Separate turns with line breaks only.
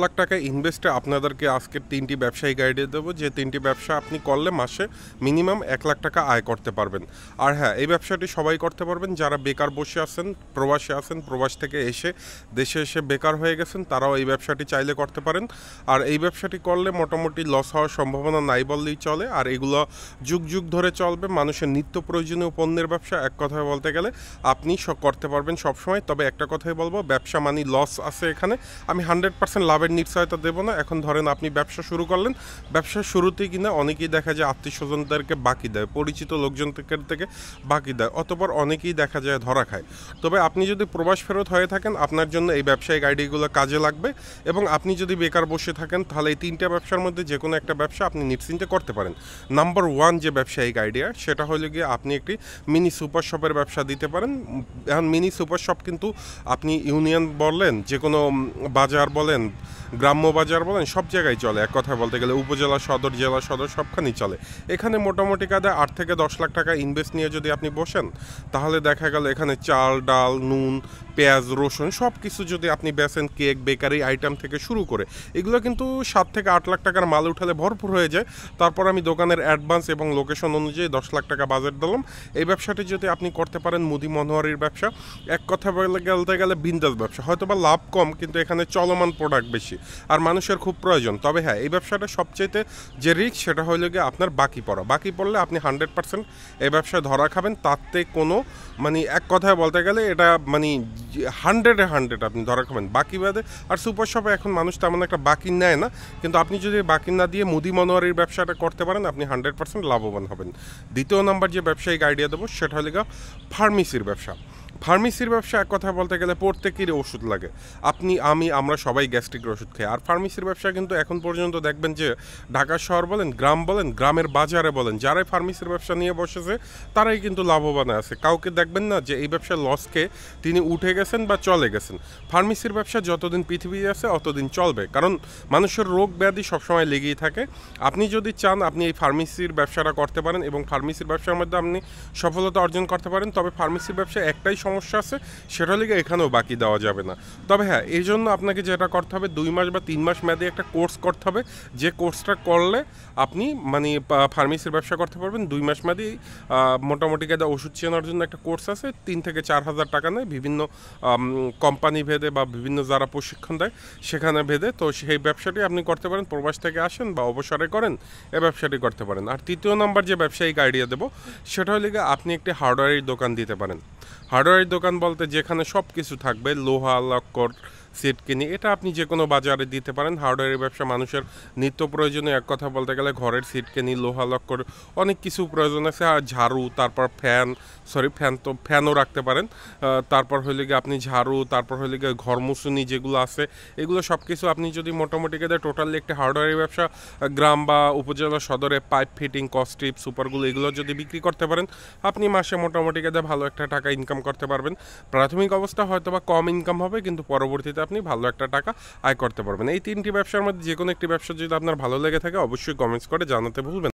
লাখ টাকা ইনভেস্টে আপনাদেরকে আজকে ৩টি ব্যবসায়িক আইডিয়া দেবো, যে ৩টি ব্যবসা আপনি করলে মাসে মিনিমাম ১ লাখ টাকা আয় করতে পারবেন। আর হ্যাঁ, এই ব্যবসাটি সবাই করতে পারবেন, যারা বেকার বসে আছেন, প্রবাসে আছেন, প্রবাস থেকে এসে দেশে এসে বেকার হয়ে গেছেন, তারাও এই ব্যবসাটি চাইলে করতে পারেন। আর এই ব্যবসাটি করলে মোটামুটি লস হওয়ার সম্ভাবনা নাই বললেই চলে। আর এগুলো যুগ যুগ ধরে চলবে, মানুষের নিত্য প্রয়োজনীয় পণ্যের ব্যবসা। এক কথায় বলতে গেলে আপনি করতে পারবেন সবসময়। তবে একটা কথাই বলবো, ব্যবসা মানে লস আছে এখানে। আমি 100% লাভের নিশ্চয়তা দেবো না। এখন ধরেন আপনি ব্যবসা শুরু করলেন, ব্যবসার শুরুতেই কিনা অনেকেই দেখা যায় আত্মীয় স্বজনদেরকে বাকি দেয়, পরিচিত লোকজন থেকে বাকি দেয়, অতপর অনেকেই দেখা যায় ধরা খায়। তবে আপনি যদি প্রবাস ফেরত হয়ে থাকেন, আপনার জন্য এই ব্যবসায়িক আইডিয়াগুলো কাজে লাগবে। এবং আপনি যদি বেকার বসে থাকেন, তাহলে এই 3টে ব্যবসার মধ্যে যে কোনো একটা ব্যবসা আপনি নিশ্চিন্তে করতে পারেন। নাম্বার 1 যে ব্যবসায়িক আইডিয়া, সেটা হলো গিয়ে আপনি একটি মিনি সুপার শপের ব্যবসা দিতে পারেন। এখন মিনি সুপার শপ কিন্তু আপনি ইউনিয়ন বলেন, যে কোনো বাজার বলেন, গ্রাম্য বাজার বলেন, সব জায়গায় চলে। এক কথা বলতে গেলে উপজেলা সদর, জেলা সদর সবখানেই চলে। এখানে মোটামুটি কায়দায় 8 থেকে 10 লাখ টাকা ইনভেস্ট নিয়ে যদি আপনি বসেন, তাহলে দেখা গেল এখানে চাল, ডাল, নুন, পেঁয়াজ, রসুন সব কিছু যদি আপনি বেচেন, কেক, বেকারি আইটেম থেকে শুরু করে, এগুলো কিন্তু 7 থেকে 8 লাখ টাকার মাল উঠালে ভরপুর হয়ে যায়। তারপর আমি দোকানের অ্যাডভান্স এবং লোকেশন অনুযায়ী 10 লাখ টাকা বাজেট দিলাম। এই ব্যবসাটি যদি আপনি করতে পারেন, মুদি মনোহারির ব্যবসা, এক কথা বলতে গেলে বিন্দাস ব্যবসা। হয়তো বা লাভ কম, কিন্তু এখানে চলমান প্রোডাক্ট বেশি আর মানুষের খুব প্রয়োজন। তবে হ্যাঁ, এই ব্যবসাটা সবচেয়ে যে রিস্ক, সেটা হইল গিয়ে আপনার বাকি পড়লে আপনি 100% এই ব্যবসায় ধরা খাবেন। তাতে কোনো এক কথায় বলতে গেলে এটা 100 আপনি ধরা খাবেন বাকি বাদে। আর সুপার শপে এখন মানুষ তেমন একটা বাকি নেয় না, কিন্তু আপনি যদি বাকি না দিয়ে মুদি মনোয়ারির ব্যবসাটা করতে পারেন, আপনি 100% লাভবান হবেন। দ্বিতীয় নাম্বার যে ব্যবসায়িক আইডিয়া দেবো, সেটা হলো গিয়ে ফার্মেসির ব্যবসা। ফার্মেসির ব্যবসা এক কথা বলতে গেলে প্রত্যেকেরই ওষুধ লাগে। আমরা সবাই গ্যাস্ট্রিকের ওষুধ খাই। আর ফার্মেসির ব্যবসা কিন্তু এখন পর্যন্ত দেখবেন যে ঢাকা শহর বলেন, গ্রামের বাজারে বলেন, যারাই ফার্মেসির ব্যবসা নিয়ে বসেছে তারাই কিন্তু লাভবান আছে। কাউকে দেখবেন না যে এই ব্যবসার লসকে তিনি উঠে গেছেন বা চলে গেছেন। ফার্মেসির ব্যবসা যতদিন পৃথিবী আছে অতদিন চলবে, কারণ মানুষের রোগ ব্যাধি সবসময় লেগেই থাকে। আপনি যদি চান, আপনি এই ফার্মেসির ব্যবসাটা করতে পারেন এবং ফার্মেসির ব্যবসার মধ্যে আপনি সফলতা অর্জন করতে পারেন। তবে ফার্মেসির ব্যবসায় একটাই সমস্যা আছে, সেটা হলে এখানেও বাকি দেওয়া যাবে না। তবে হ্যাঁ, এই জন্য আপনাকে যেটা করতে হবে, 2 মাস বা 3 মাস মেয়াদে একটা কোর্স করতে হবে, যে কোর্সটা করলে আপনি ফার্মেসির ব্যবসা করতে পারবেন। 2 মাস মেয়াদে মোটামুটি কায়দা ওষুধ চেনার জন্য একটা কোর্স আছে, 3 থেকে 4 হাজার টাকা নেয় বিভিন্ন কোম্পানি ভেদে বা বিভিন্ন যারা প্রশিক্ষণ দেয় সেখানে ভেদে। তো সেই ব্যবসাটি আপনি করতে পারেন, প্রবাস থেকে আসেন বা অবসরে করেন, এই ব্যবসাটি করতে পারেন। আর তৃতীয় নাম্বার যে ব্যবসায়িক আইডিয়া দেবো, সেটা হলে আপনি একটি হার্ডওয়্যারের দোকান দিতে পারেন। হার্ডওয়্যারের দোকান বলতে যেখানে সব কিছু থাকবে, লোহা, লক্কর, সেট কিনি, এটা আপনি যে কোনো বাজারে দিতে পারেন। হার্ডওয়্যারের ব্যবসা মানুষের নিত্য প্রয়োজনীয়, এক কথা বলতে গেলে ঘরের সিট কিনি, লোহা, লক্কর, অনেক কিছু প্রয়োজন আছে। আর ঝাড়ু, তারপর ফ্যানও রাখতে পারেন। তারপর হইলে গিয়ে আপনি ঝাড়ু, তারপর হইলে গিয়ে ঘর মুছুনি যেগুলো আছে, এগুলো সব কিছু আপনি যদি মোটামুটি টোটালি একটা হার্ডওয়্যারের ব্যবসা, গ্রাম বা উপজেলা সদরে পাইপ ফিটিং, কস্ট্রিপ, সুপারগুলো, এগুলো যদি বিক্রি করতে পারেন, আপনি মাসে মোটামুটি ভালো একটা টাকা ইনকাম করতে পারবেন। প্রাথমিক অবস্থা হয়তো বা কম ইনকাম হবে, কিন্তু পরবর্তীতে আপনি ভালো একটা টাকা আয় করতে পারবেন। এই 3টি ব্যবসার মধ্যে যে কোনো একটি ব্যবসা যদি আপনার ভালো লেগে থাকে, অবশ্যই কমেন্টস করে জানাতে ভুলবেন।